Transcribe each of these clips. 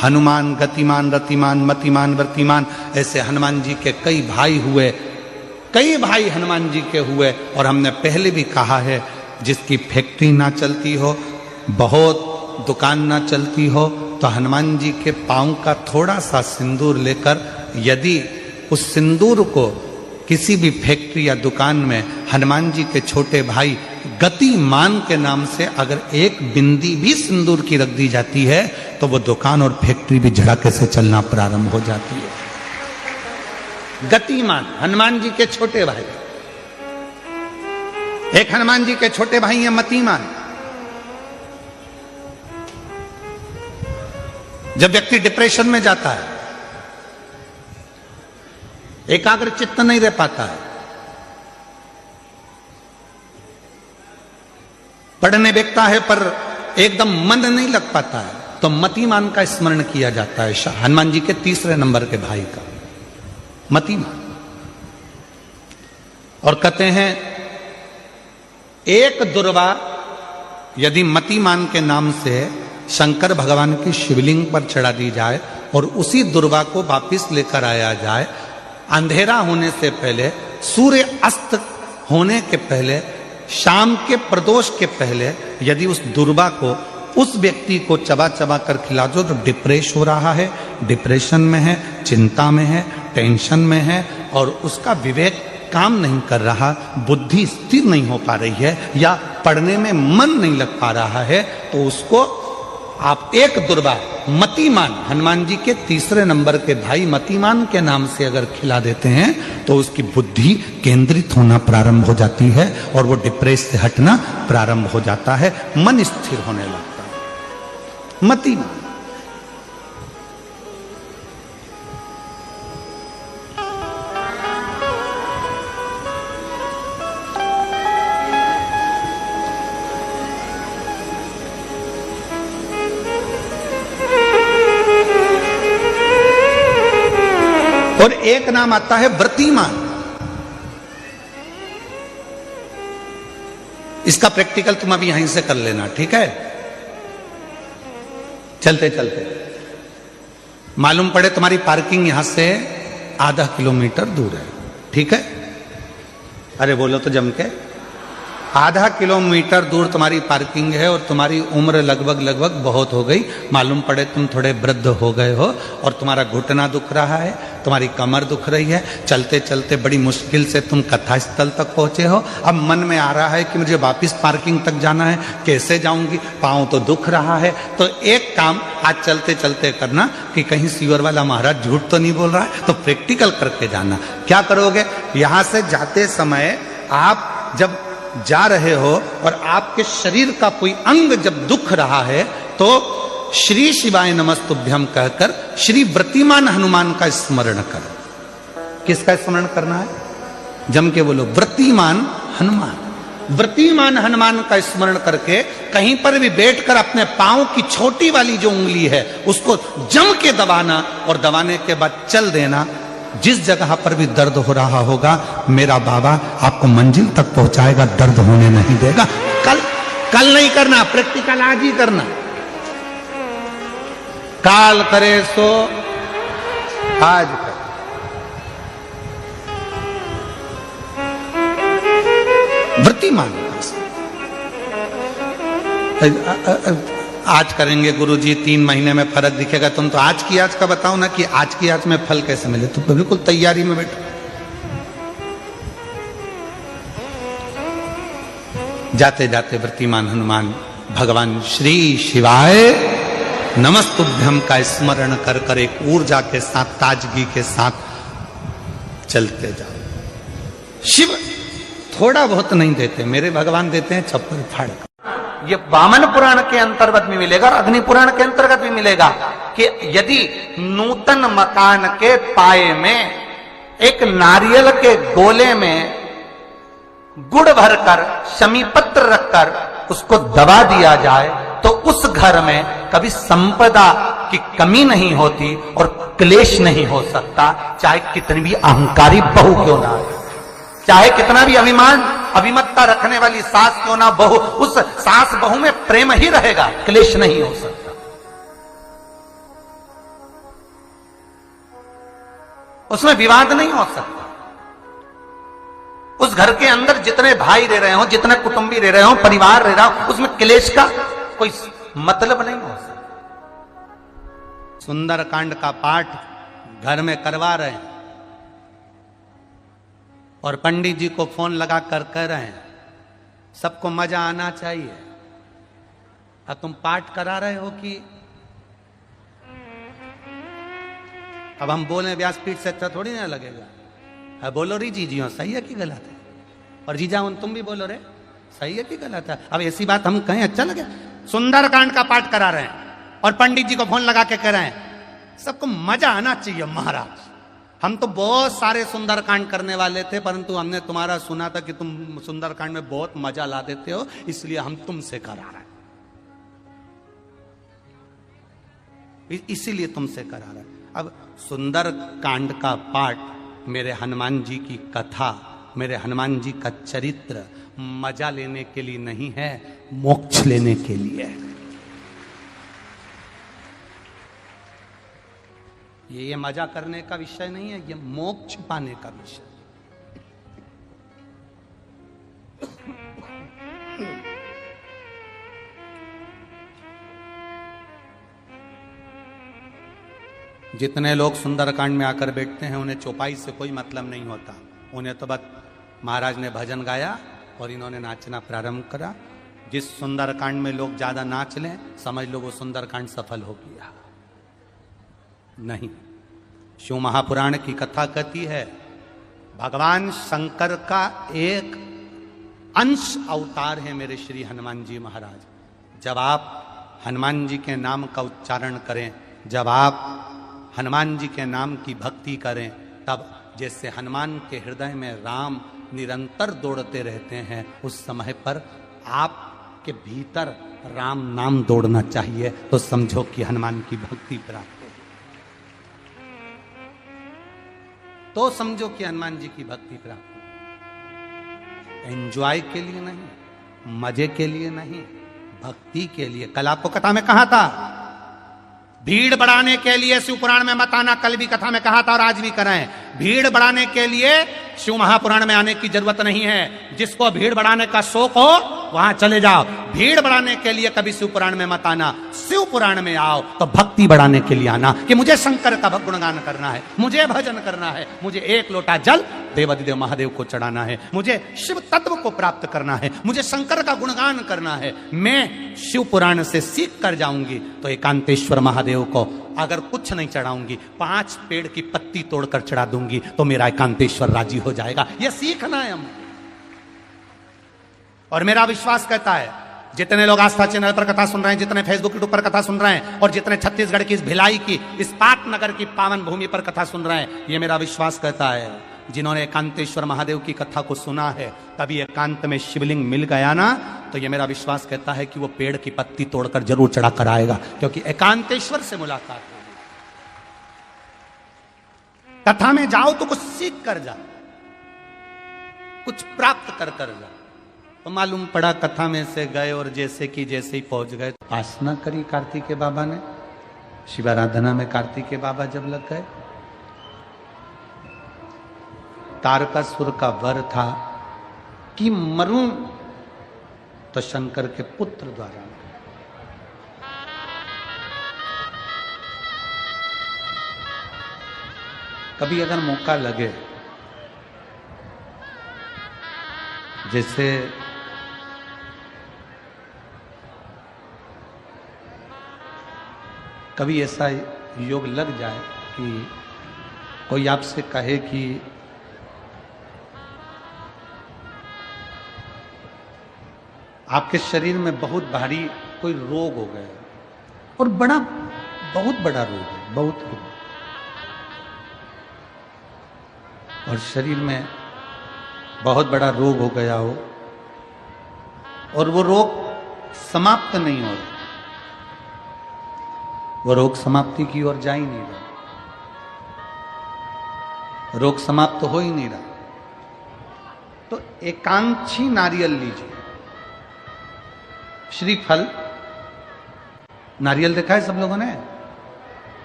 हनुमान गतिमान रतिमान मतिमान वर्तिमान, ऐसे हनुमान जी के कई भाई हुए, कई भाई हनुमान जी के हुए। और हमने पहले भी कहा है, जिसकी फैक्ट्री ना चलती हो, बहुत दुकान ना चलती हो, तो हनुमान जी के पांव का थोड़ा सा सिंदूर लेकर, यदि उस सिंदूर को किसी भी फैक्ट्री या दुकान में हनुमान जी के छोटे भाई गतिमान के नाम से अगर एक बिंदी भी सिंदूर की रख दी जाती है, तो वो दुकान और फैक्ट्री भी झड़के से चलना प्रारंभ हो जाती है। गतिमान हनुमान जी के छोटे भाई, एक हनुमान जी के छोटे भाई हैं मतिमान। जब व्यक्ति डिप्रेशन में जाता है, एकाग्र चित्त नहीं रह पाता है, पढ़ने बैठता है पर एकदम मन नहीं लग पाता है, तो मतिमान का स्मरण किया जाता है, हनुमान जी के तीसरे नंबर के भाई का, मतिमान। और कहते हैं एक दुर्वा यदि मतिमान के नाम से शंकर भगवान की शिवलिंग पर चढ़ा दी जाए और उसी दुर्वा को वापिस लेकर आया जाए, अंधेरा होने से पहले, सूर्य अस्त होने के पहले, शाम के प्रदोष के पहले यदि उस दुर्वा को उस व्यक्ति को चबा चबा कर खिला दो, तो डिप्रेस हो रहा है, डिप्रेशन में है, चिंता में है, टेंशन में है, और उसका विवेक काम नहीं कर रहा, बुद्धि स्थिर नहीं हो पा रही है, या पढ़ने में मन नहीं लग पा रहा है, तो उसको आप एक दुर्वा मतिमान, हनुमान जी के तीसरे नंबर के भाई मतिमान के नाम से अगर खिला देते हैं, तो उसकी बुद्धि केंद्रित होना प्रारंभ हो जाती है और वो डिप्रेस से हटना प्रारंभ हो जाता है, मन स्थिर होने लगता है। मतिमान। और एक नाम आता है व्रतिमान। इसका प्रैक्टिकल तुम अभी यहीं से कर लेना, ठीक है? चलते चलते मालूम पड़े तुम्हारी पार्किंग यहां से आधा किलोमीटर दूर है, ठीक है? अरे बोलो तो जम के। आधा किलोमीटर दूर तुम्हारी पार्किंग है और तुम्हारी उम्र लगभग बहुत हो गई, मालूम पड़े तुम थोड़े वृद्ध हो गए हो और तुम्हारा घुटना दुख रहा है, तुम्हारी कमर दुख रही है, चलते चलते बड़ी मुश्किल से तुम कथा स्थल तक पहुंचे हो। अब मन में आ रहा है कि मुझे वापस पार्किंग तक जाना है, कैसे जाऊंगी, पाँव तो दुख रहा है। तो एक काम आज चलते चलते करना कि कहीं सीवर वाला महाराज झूठ तो नहीं बोल रहा है, तो प्रैक्टिकल करके जाना। क्या करोगे? यहां से जाते समय आप जब जा रहे हो और आपके शरीर का कोई अंग जब दुख रहा है, तो श्री शिवाय नमस्तुभ्यम कहकर श्री व्रतिमान हनुमान का स्मरण करो। किसका स्मरण करना है? जम के बोलो, व्रतिमान हनुमान। व्रतिमान हनुमान का स्मरण करके कहीं पर भी बैठकर अपने पांव की छोटी वाली जो उंगली है उसको जम के दबाना, और दबाने के बाद चल देना। जिस जगह पर भी दर्द हो रहा होगा, मेरा बाबा आपको मंजिल तक पहुंचाएगा, दर्द होने नहीं देगा। कल नहीं करना, प्रैक्टिकल आज ही करना। काल करे सो आज कर। व्रतिमान आज करेंगे गुरुजी, 3 महीने में फर्क दिखेगा। तुम तो आज की आज का बताओ ना कि आज की आज में फल कैसे मिले। तुम तो बिल्कुल तैयारी में बैठो। जाते जाते व्रतिमान हनुमान भगवान श्री शिवाय नमस्तुभ्यम का स्मरण कर कर एक ऊर्जा के साथ, ताजगी के साथ चलते जाओ। शिव थोड़ा बहुत नहीं देते, मेरे भगवान देते हैं छप्पर फाड़। ये वामन पुराण के अंतर्गत भी मिलेगा और अग्नि पुराण के अंतर्गत भी मिलेगा कि यदि नूतन मकान के पाए में एक नारियल के गोले में गुड़ भरकर, शमी पत्र रखकर उसको दबा दिया जाए, तो उस घर में कभी संपदा की कमी नहीं होती और क्लेश नहीं हो सकता, चाहे कितनी भी अहंकारी बहू क्यों ना हो, चाहे कितना भी अभिमत्ता रखने वाली सास क्यों ना बहू, उस सास बहू में प्रेम ही रहेगा, क्लेश नहीं हो सकता। उसमें विवाद नहीं हो सकता। उस घर के अंदर जितने भाई रह रहे हो, जितने कुटुंबी रह रहे हो, परिवार रह रहा हो, उसमें क्लेश का कोई मतलब नहीं हो सकता। सुंदरकांड का पाठ घर में करवा रहे हैं और पंडित जी को फोन लगा कर कह रहे हैं सबको मजा आना चाहिए। अब तुम पाठ करा रहे हो कि अब हम बोले व्यासपीठ से अच्छा थोड़ी ना लगेगा। है बोलो री जीजियो सही है कि गलत है, और जीजा तुम भी बोलो रे सही है कि गलत है। अब ऐसी बात हम कहें अच्छा लगे? सुंदरकांड का पाठ करा रहे हैं और पंडित जी को फोन लगा के कह रहे हैं सबको मजा आना चाहिए महाराज। हम तो बहुत सारे सुंदरकांड करने वाले थे, परंतु हमने तुम्हारा सुना था कि तुम सुंदरकांड में बहुत मजा ला देते हो, इसलिए हम तुमसे करा रहे हैं, इसीलिए तुमसे करा रहे हैं। अब सुंदरकांड का पाठ मेरे हनुमान जी की कथा, मेरे हनुमान जी का चरित्र मजा लेने के लिए नहीं है, मोक्ष लेने के लिए है। ये मजा करने का विषय नहीं है, ये मोक्ष पाने का विषय। जितने लोग सुंदरकांड में आकर बैठते हैं उन्हें चौपाई से कोई मतलब नहीं होता। उन्हें तो बस महाराज ने भजन गाया और इन्होंने नाचना प्रारंभ करा। जिस सुंदरकांड में लोग ज्यादा नाच लें समझ लो वो सुंदरकांड सफल हो गया। नहीं, शिव महापुराण की कथा कहती है भगवान शंकर का एक अंश अवतार है मेरे श्री हनुमान जी महाराज। जब आप हनुमान जी के नाम का उच्चारण करें, जब आप हनुमान जी के नाम की भक्ति करें, तब जैसे हनुमान के हृदय में राम निरंतर दौड़ते रहते हैं, उस समय पर आपके भीतर राम नाम दौड़ना चाहिए। तो समझो कि हनुमान की भक्ति प्राप्त हो, तो समझो कि हनुमान जी की भक्ति प्राप्त हो। एंजॉय के लिए नहीं, मजे के लिए नहीं, भक्ति के लिए। कल आपको कथा में कहा था भीड़ बढ़ाने के लिए शिव पुराण में मत आना, कल भी कथा में कहा था और आज भी कराएं। भीड़ बढ़ाने के लिए शिव महापुराण में आने की जरूरत नहीं है। जिसको भीड़ बढ़ाने का शौक हो वहां चले जाओ। भीड़ बढ़ाने के लिए कभी शिव पुराण में मत आना, शिव पुराण में आओ तो भक्ति बढ़ाने के लिए आना कि मुझे शंकर का गुणगान करना है, मुझे भजन करना है, मुझे एक लोटा जल देवादिदेव महादेव को चढ़ाना है, मुझे शिव तत्व को प्राप्त करना है, मुझे शंकर का गुणगान करना है। मैं शिव पुराण से सीख कर जाऊंगी तो एकांतेश्वर महादेव को अगर कुछ नहीं चढ़ाऊंगी, 5 पेड़ की पत्ती तोड़कर चढ़ा दूंगी तो मेरा एकांतेश्वर राजी हो जाएगा। यह सीखना है हम। और मेरा विश्वास कहता है जितने लोग आस्था चैनल पर कथा सुन रहे हैं, जितने फेसबुक यूट्यूब पर कथा सुन रहे हैं और जितने छत्तीसगढ़ की इस भिलाई की इस्पात नगर की पावन भूमि पर कथा सुन रहे हैं, ये मेरा विश्वास कहता है जिन्होंने एकांतेश्वर महादेव की कथा को सुना है, कभी एकांत में शिवलिंग मिल गया ना, तो ये मेरा विश्वास कहता है कि वो पेड़ की पत्ती तोड़कर जरूर चढ़ा कर आएगा, क्योंकि एकांतेश्वर से मुलाकात है। कथा में जाओ तो कुछ सीख कर जा, कुछ प्राप्त कर कर जा। तो मालूम पड़ा कथा में से गए और जैसे कि जैसे ही पहुंच गए, आसना करी कार्तिक के बाबा ने। शिवाराधना में कार्तिक के बाबा जब लग गए, तारकासुर का वर था कि मरूं तो शंकर के पुत्र द्वारा। कभी अगर मौका लगे, जैसे कभी ऐसा योग लग जाए कि कोई आपसे कहे कि आपके शरीर में बहुत भारी कोई रोग हो गया और बहुत बड़ा रोग है, बहुत रोग, और शरीर में बहुत बड़ा रोग हो गया हो और वो रोग समाप्त नहीं हो रहा, वो रोग समाप्ति की ओर जा ही नहीं रहा, रोग समाप्त हो ही नहीं रहा। तो एकांक्षी नारियल लीजिए, श्रीफल, नारियल देखा है सब लोगों ने?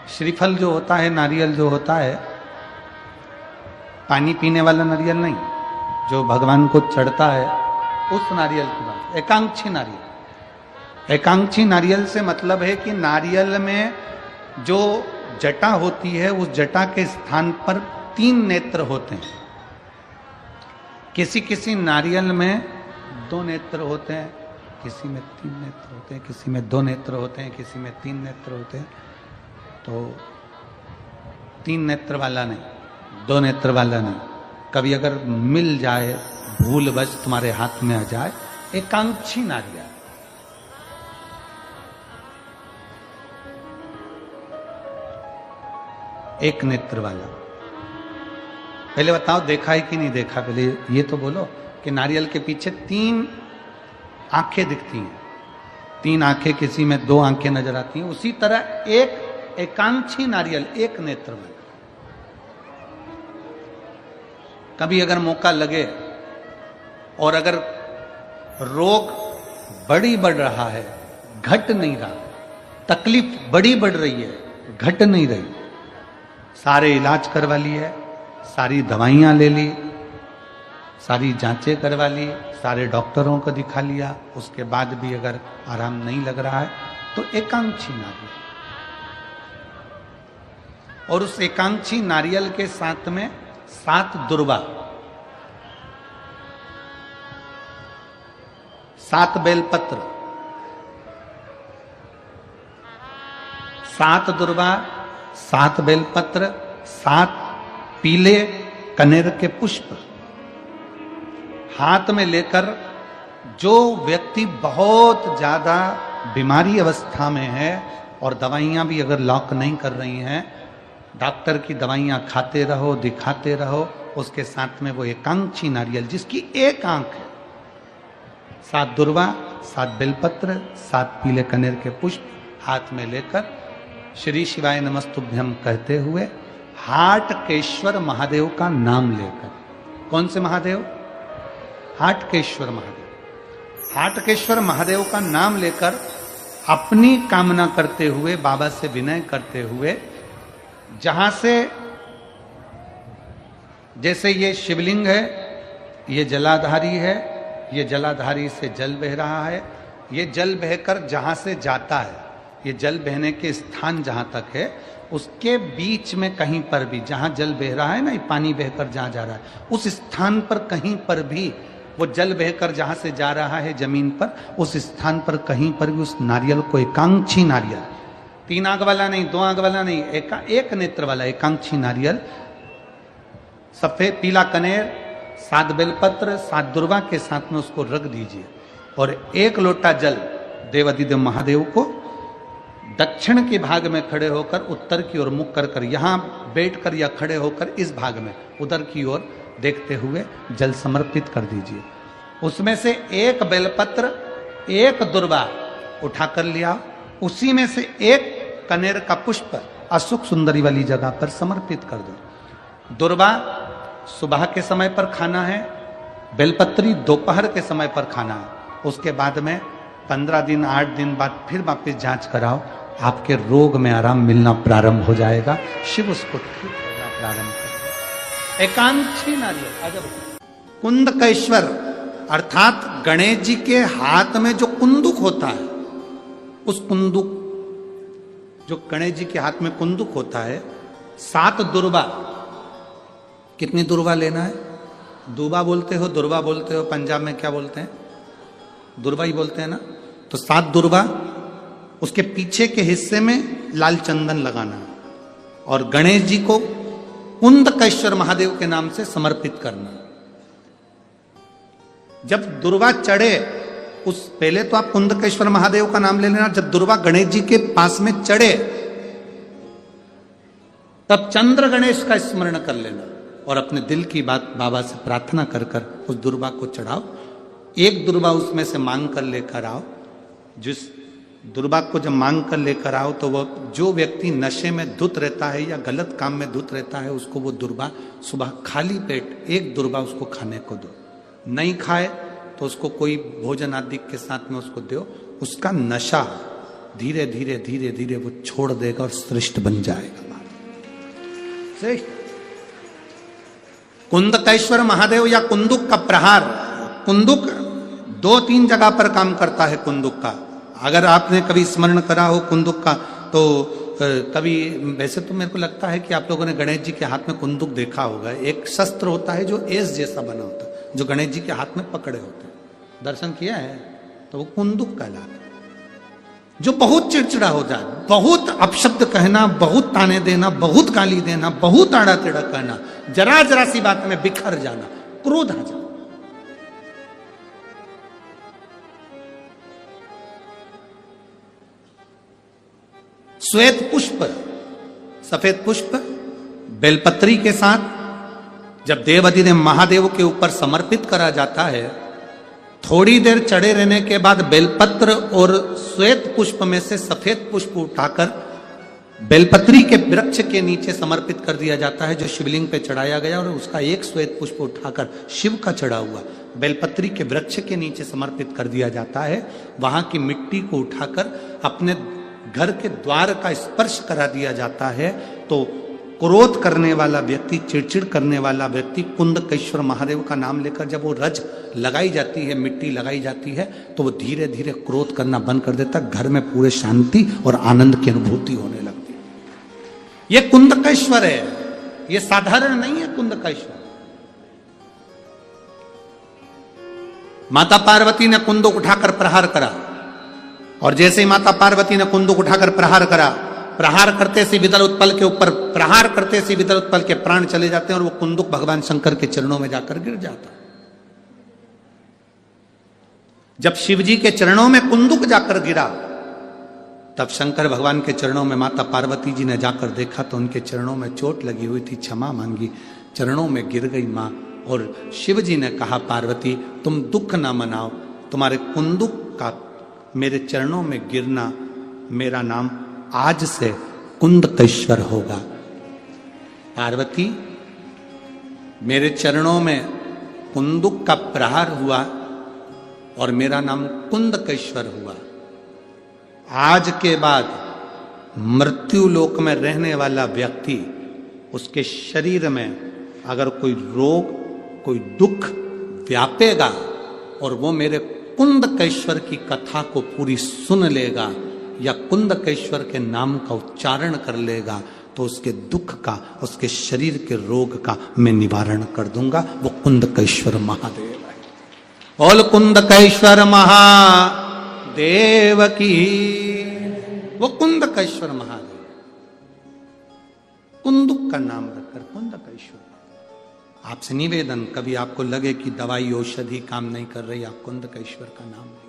श्रीफल जो होता है, नारियल जो होता है, पानी पीने वाला नारियल नहीं, जो भगवान को चढ़ता है उस नारियल की बात। एकांक्षी नारियल, एकांक्षी नारियल से मतलब है कि नारियल में जो जटा होती है उस जटा के स्थान पर 3 नेत्र होते हैं। किसी किसी नारियल में 2 नेत्र होते हैं, किसी में 3 नेत्र होते हैं, किसी में 2 नेत्र होते हैं, किसी में 3 नेत्र होते हैं। तो 3 नेत्र वाला नहीं, 2 नेत्र वाला नहीं, कभी अगर मिल जाए भूलवश तुम्हारे हाथ में आ जाए, एकांक्षी नारियल। एक नेत्र वाला। पहले बताओ देखा है कि नहीं देखा, पहले ये तो बोलो कि नारियल के पीछे 3 आंखें दिखती हैं, 3 आंखें, किसी में 2 आंखें नजर आती हैं। उसी तरह एक एकांक्षी नारियल, एक नेत्र वाला। कभी अगर मौका लगे और अगर रोग बढ़ रहा है, घट नहीं रहा, तकलीफ बढ़ रही है, घट नहीं रही, सारे इलाज करवा लिए, सारी दवाइयां ले ली, सारी जांचें करवा ली, सारे डॉक्टरों को दिखा लिया, उसके बाद भी अगर आराम नहीं लग रहा है तो एकांक्षी नारियल। और उस एकांक्षी नारियल के साथ में 7 दुर्वा, 7 बेलपत्र, 7 दुर्वा, 7 बेलपत्र, 7 पीले कनेर के पुष्प हाथ में लेकर, जो व्यक्ति बहुत ज्यादा बीमारी अवस्था में है और दवाइयां भी अगर लॉक नहीं कर रही हैं, डॉक्टर की दवाइयां खाते रहो, दिखाते रहो, उसके साथ में वो एकांक्षी नारियल जिसकी एक आंख है, 7 दुर्वा, 7 बेलपत्र, 7 पीले कनेर के पुष्प हाथ में लेकर श्री शिवाय नमस्तुभ्यम कहते हुए हाटकेश्वर महादेव का नाम लेकर। कौन से महादेव? हाटकेश्वर महादेव। हाटकेश्वर महादेव का नाम लेकर अपनी कामना करते हुए, बाबा से विनय करते हुए, जहां से, जैसे ये शिवलिंग है, ये जलाधारी है, ये जलाधारी से जल बह रहा है, ये जल बहकर जहां से जाता है, ये जल बहने के स्थान जहां तक है, उसके बीच में कहीं पर भी, जहां जल बह रहा है ना, ये पानी बहकर जहां जा रहा है, उस स्थान पर कहीं पर भी, वो जल बहकर जहां से जा रहा है जमीन पर, उस स्थान पर कहीं पर भी उस नारियल को, एकांक्षी नारियल, 3 आंख वाला नहीं, 2 आंख वाला नहीं, एक नेत्र वाला एकांक्षी नारियल, सफेद पीला कनेर, 7 बेलपत्र, 7 दुर्वा के साथ में उसको रख दीजिए और 1 लोटा जल देवाधिदेव महादेव को दक्षिण के भाग में खड़े होकर, उत्तर की ओर मुख कर यहां बैठकर या खड़े होकर इस भाग में उधर की ओर देखते हुए जल समर्पित कर दीजिए। उसमें से 1 बेलपत्र, 1 दुर्वा उठाकर लिया, उसी में से 1 कनेर का पुष्प अशोक सुंदरी वाली जगह पर समर्पित कर दो। दुर्वा सुबह के समय पर खाना है, बेलपत्री दोपहर के समय पर खाना है। उसके बाद में 15 दिन 8 दिन बाद फिर वापस जांच कराओ, आपके रोग में आराम मिलना प्रारंभ हो जाएगा, शिव उसको ठीक करना प्रारंभ कर। एकांक्षी नारियल। कुंदकेश्वर अर्थात गणेश जी के हाथ में जो कुंदुक होता है, उस कुंदुक, जो गणेश जी के हाथ में कुंदुक होता है, 7 दुर्वा। कितनी दुर्वा लेना है? दुबा बोलते हो, दुर्वा बोलते हो, पंजाब में क्या बोलते हैं? दुर्वा ही बोलते हैं ना। तो 7 दुर्वा, उसके पीछे के हिस्से में लाल चंदन लगाना और गणेश जी को कुंदकेश्वर महादेव के नाम से समर्पित करना। जब दुर्वा चढ़े, उस पहले तो आप कुंदकेश्वर महादेव का नाम ले लेना, जब दुर्वा गणेश जी के पास में चढ़े तब चंद्र गणेश का स्मरण कर लेना और अपने दिल की बात बाबा से प्रार्थना कर कर उस दुर्वा को चढ़ाओ। 1 दुर्वा उसमें से मांग कर लेकर आओ। जिस दुर्वा को जब मांग कर लेकर आओ तो वो, जो व्यक्ति नशे में धुत रहता है या गलत काम में धुत रहता है, उसको वो दुर्वा सुबह खाली पेट 1 दुर्वा उसको खाने को दो। नहीं खाए तो उसको कोई भोजन आदि के साथ में उसको दो। उसका नशा धीरे धीरे धीरे धीरे वो छोड़ देगा और श्रेष्ठ बन जाएगा। कुंदकेश्वर महादेव या कुंदुक का प्रहार, कुंदुक 2-3 जगह पर काम करता है कुंदुक का। अगर आपने कभी स्मरण करा हो कुंदुक का तो कभी, वैसे तो मेरे को लगता है कि आप लोगों ने गणेश जी के हाथ में कुंदुक देखा होगा। एक शस्त्र होता है जो एस जैसा बना होता है, जो गणेश जी के हाथ में पकड़े होते हैं, दर्शन किया है, तो वो कुंदुक कहलाता है। जो बहुत चिड़चिड़ा हो जाए, बहुत अपशब्द कहना, बहुत ताने देना, बहुत गाली देना, बहुत आड़ा टेढ़ा कहना, जरा जरा सी बात में बिखर जाना, क्रोध आ जाना। श्वेत पुष्प, सफेद पुष्प बेलपत्री के साथ जब देवाधिदेव महादेव के ऊपर समर्पित करा जाता है, थोड़ी देर चढ़े रहने के बाद बेलपत्र और श्वेत पुष्प में से सफेद पुष्प उठाकर बेलपत्री के वृक्ष के नीचे समर्पित कर दिया जाता है, जो शिवलिंग पे चढ़ाया गया, और उसका एक श्वेत पुष्प उठाकर शिव का चढ़ा हुआ बेलपत्री के वृक्ष के नीचे समर्पित कर दिया जाता है। वहां की मिट्टी को उठाकर अपने घर के द्वार का स्पर्श करा दिया जाता है, तो क्रोध करने वाला व्यक्ति, चिड़चिड़ करने वाला व्यक्ति कुंदकेश्वर महादेव का नाम लेकर जब वो रज लगाई जाती है, मिट्टी लगाई जाती है, तो वो धीरे धीरे क्रोध करना बंद कर देता, घर में पूरे शांति और आनंद की अनुभूति होने लगती है। ये कुंदकेश्वर है, ये साधारण नहीं है कुंदकेश्वर। माता पार्वती ने कुंदुक उठाकर प्रहार करा, और जैसे ही माता पार्वती ने कुंदुक उठाकर प्रहार करा, प्रहार करते से विदल उत्पल के ऊपर प्रहार करते से विदल उत्पल के प्राण चले जाते हैं, और वो कुंदुक भगवान शंकर के चरणों में जाकर गिर जाता। जब शिव जी के चरणों में कुंदुक जाकर गिरा, तब शंकर भगवान के चरणों में माता पार्वती जी ने जाकर देखा तो उनके चरणों में चोट लगी हुई थी, क्षमा मांगी, चरणों में गिर गई मां। और शिव जी ने कहा, पार्वती तुम दुख ना मनाओ, तुम्हारे कुंदुक का मेरे चरणों में गिरना, मेरा नाम आज से कुंदकेश्वर होगा। पार्वती, मेरे चरणों में कुंदुक का प्रहार हुआ और मेरा नाम कुंदकेश्वर हुआ। आज के बाद मृत्यु लोक में रहने वाला व्यक्ति, उसके शरीर में अगर कोई रोग, कोई दुख व्यापेगा और वो मेरे कुंदकेश्वर की कथा को पूरी सुन लेगा या कुंदकेश्वर के नाम का उच्चारण कर लेगा, तो उसके दुख का, उसके शरीर के रोग का मैं निवारण कर दूंगा। वो कुंदकेश्वर महादेव है। बोल कुंदकेश्वर महादेव की। वो कुंदकेश्वर महादेव, कुंदुक का नाम रखकर कुंदकेश्वर। आपसे निवेदन, कभी आपको लगे कि दवाई औषधि काम नहीं कर रही, आप कुंदकेश्वर का नाम लें।